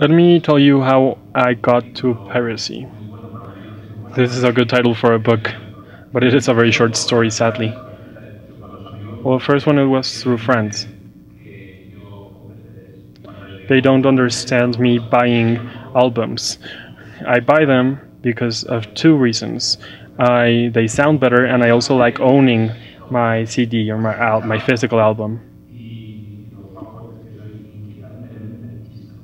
Let me tell you how I got to piracy. This is a good title for a book, but it is a very short story, sadly. Well, the first one it was through friends. They don't understand me buying albums. I buy them because of two reasons. They sound better, and I also like owning my CD or my physical album.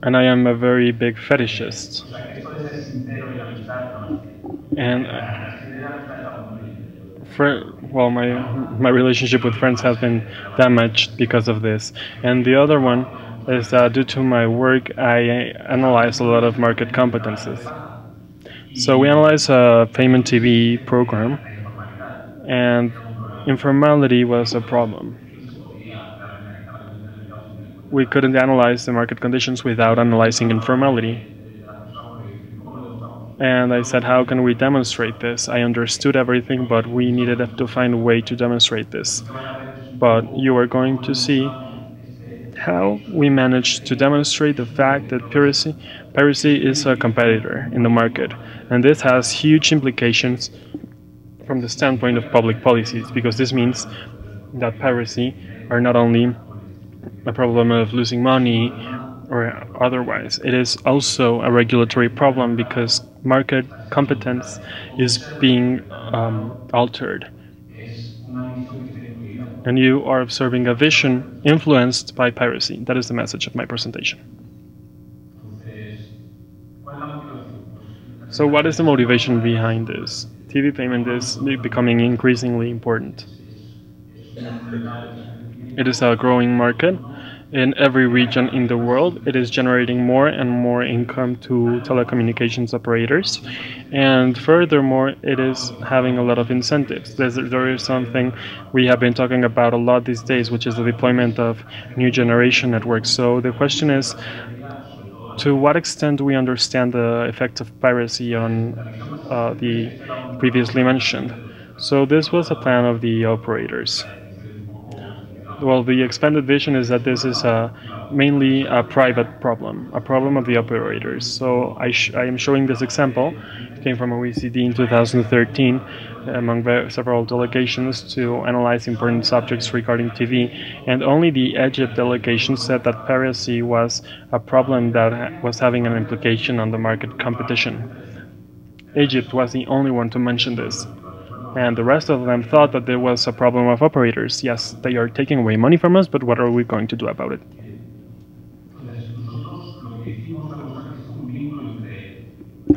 And I am a very big fetishist. And well, my relationship with friends has been damaged because of this. And the other one is that due to my work, I analyze a lot of market competences. So we analyze a payment TV program, and informality was a problem. We couldn't analyze the market conditions without analyzing informality. And I said, how can we demonstrate this? I understood everything, but we needed to find a way to demonstrate this. But you are going to see how we managed to demonstrate the fact that piracy is a competitor in the market. And this has huge implications from the standpoint of public policies, because this means that piracy are not only a problem of losing money or otherwise, it is also a regulatory problem because market competence is being altered. And you are observing a vision influenced by piracy. That is the message of my presentation. So what is the motivation behind this? TV payment is becoming increasingly important. It is a growing market. In every region in the world, it is generating more and more income to telecommunications operators. And furthermore, it is having a lot of incentives. There is something we have been talking about a lot these days, which is the deployment of new generation networks. So the question is, to what extent do we understand the effect of piracy on the previously mentioned? So this was a plan of the operators. Well, the expanded vision is that this is mainly a private problem, a problem of the operators. So I am showing this example. It came from OECD in 2013 among several delegations to analyze important subjects regarding TV. And only the Egypt delegation said that piracy was a problem that was having an implication on the market competition. Egypt was the only one to mention this. And the rest of them thought that there was a problem of operators. Yes, they are taking away money from us, but what are we going to do about it?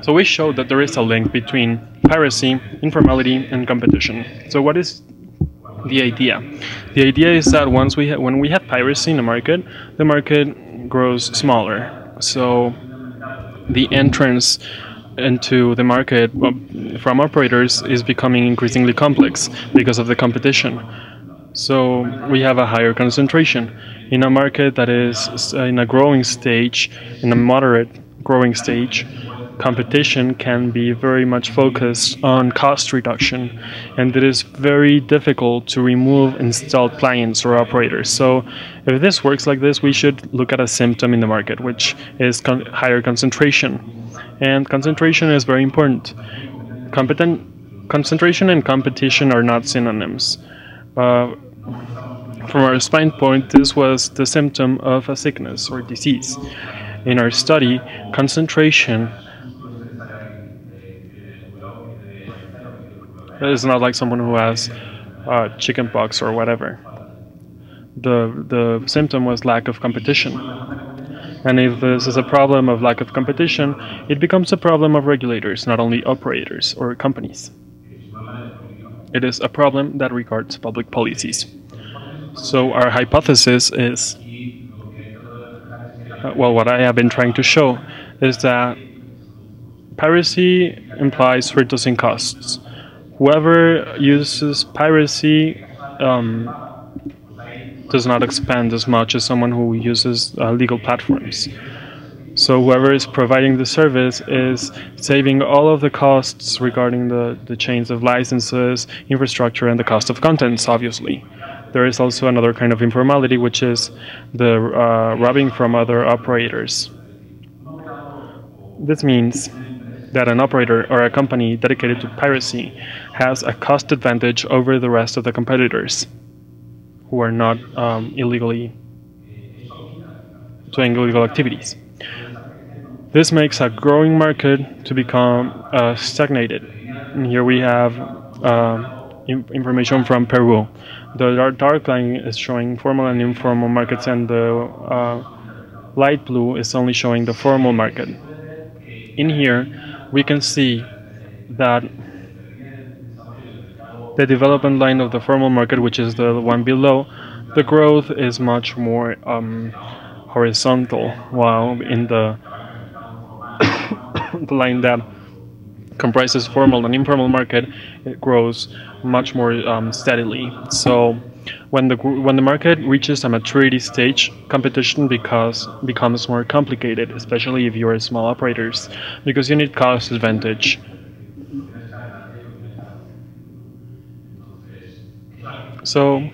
So we showed that there is a link between piracy, informality, and competition. So what is the idea? The idea is that when we have piracy in the market grows smaller. So the entrance into the market from operators is becoming increasingly complex because of the competition. So we have a higher concentration. In a market that is in a growing stage, in a moderate growing stage, competition can be very much focused on cost reduction, and it is very difficult to remove installed clients or operators. So if this works like this, we should look at a symptom in the market, which is higher concentration. And concentration is very important. Concentration and competition are not synonyms. From our standpoint, this was the symptom of a sickness or disease. In our study, concentration is not like someone who has chickenpox or whatever. The symptom was lack of competition. And if this is a problem of lack of competition, it becomes a problem of regulators, not only operators or companies. It is a problem that regards public policies. So our hypothesis is, well, what I have been trying to show is that piracy implies reducing costs. Whoever uses piracy does not expand as much as someone who uses legal platforms. So whoever is providing the service is saving all of the costs regarding the chains of licenses, infrastructure, and the cost of contents, obviously. There is also another kind of informality, which is the robbing from other operators. This means that an operator or a company dedicated to piracy has a cost advantage over the rest of the competitors who are not illegally doing illegal activities. This makes a growing market to become stagnated. And here we have information from Peru. The dark line is showing formal and informal markets, and the light blue is only showing the formal market. In here, we can see that the development line of the formal market, which is the one below, the growth is much more horizontal, while in the the line that comprises formal and informal market, it grows much more steadily. So when the market reaches a maturity stage, competition becomes more complicated, especially if you are small operators, because you need cost advantage. So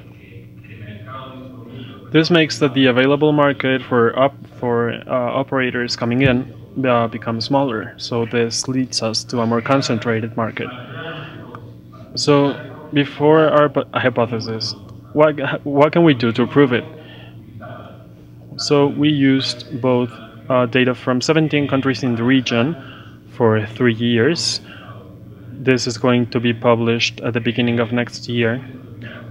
this makes that the available market for operators coming in become smaller. So this leads us to a more concentrated market. So before our hypothesis, what can we do to prove it? So we used both data from 17 countries in the region for 3 years. This is going to be published at the beginning of next year.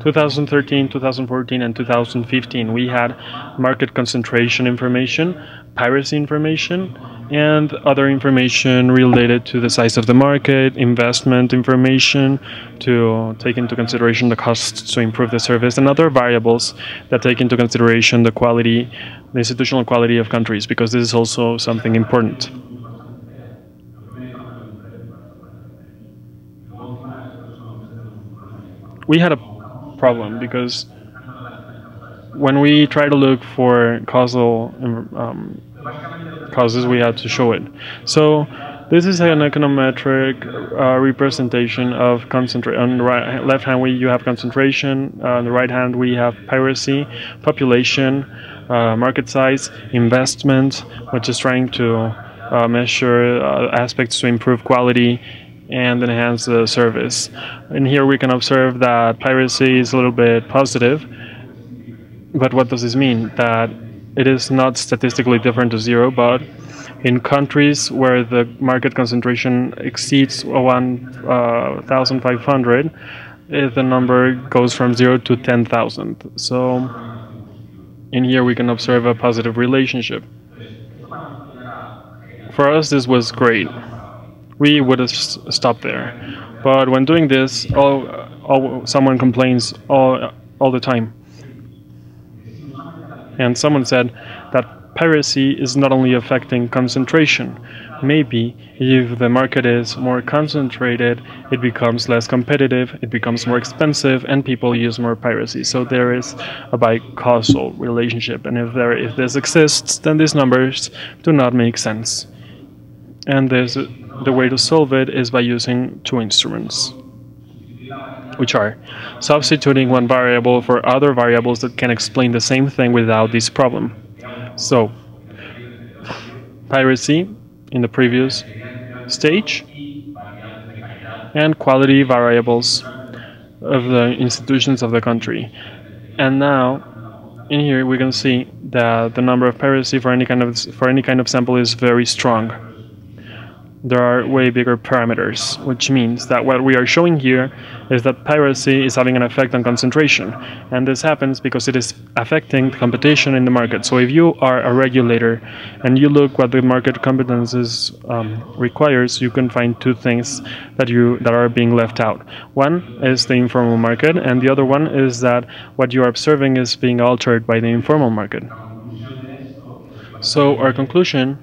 2013, 2014, and 2015, we had market concentration information, piracy information, and other information related to the size of the market, investment information to take into consideration the costs to improve the service, and other variables that take into consideration the quality, the institutional quality of countries, because this is also something important. We had a problem because when we try to look for causal causes, we had to show it. So this is an econometric representation of concentration. On the left hand, you have concentration. On the right hand, we have piracy, population, market size, investment, which is trying to measure aspects to improve quality and enhance the service. And here we can observe that piracy is a little bit positive. But what does this mean? That it is not statistically different to zero, but in countries where the market concentration exceeds 1,500, the number goes from 0 to 10,000. So in here we can observe a positive relationship. For us, this was great. We would have stopped there. But when doing this, someone complains all the time. And someone said that piracy is not only affecting concentration. Maybe if the market is more concentrated, it becomes less competitive, it becomes more expensive, and people use more piracy. So there is a bi-causal relationship. And if this exists, then these numbers do not make sense. And the way to solve it is by using two instruments, which are substituting one variable for other variables that can explain the same thing without this problem. So, piracy in the previous stage, and quality variables of the institutions of the country. And now, in here we can see that the number of piracy for any kind of sample is very strong. There are way bigger parameters, which means that what we are showing here is that piracy is having an effect on concentration. And this happens because it is affecting competition in the market. So if you are a regulator and you look what the market competences requires, you can find two things that are being left out. One is the informal market, and the other one is that what you are observing is being altered by the informal market. So our conclusion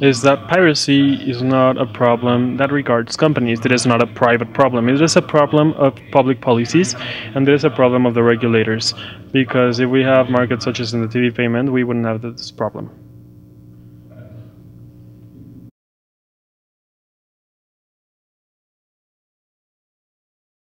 is that piracy is not a problem that regards companies. It is not a private problem. It is a problem of public policies, and it is a problem of the regulators. Because if we have markets such as in the TV payment, we wouldn't have this problem.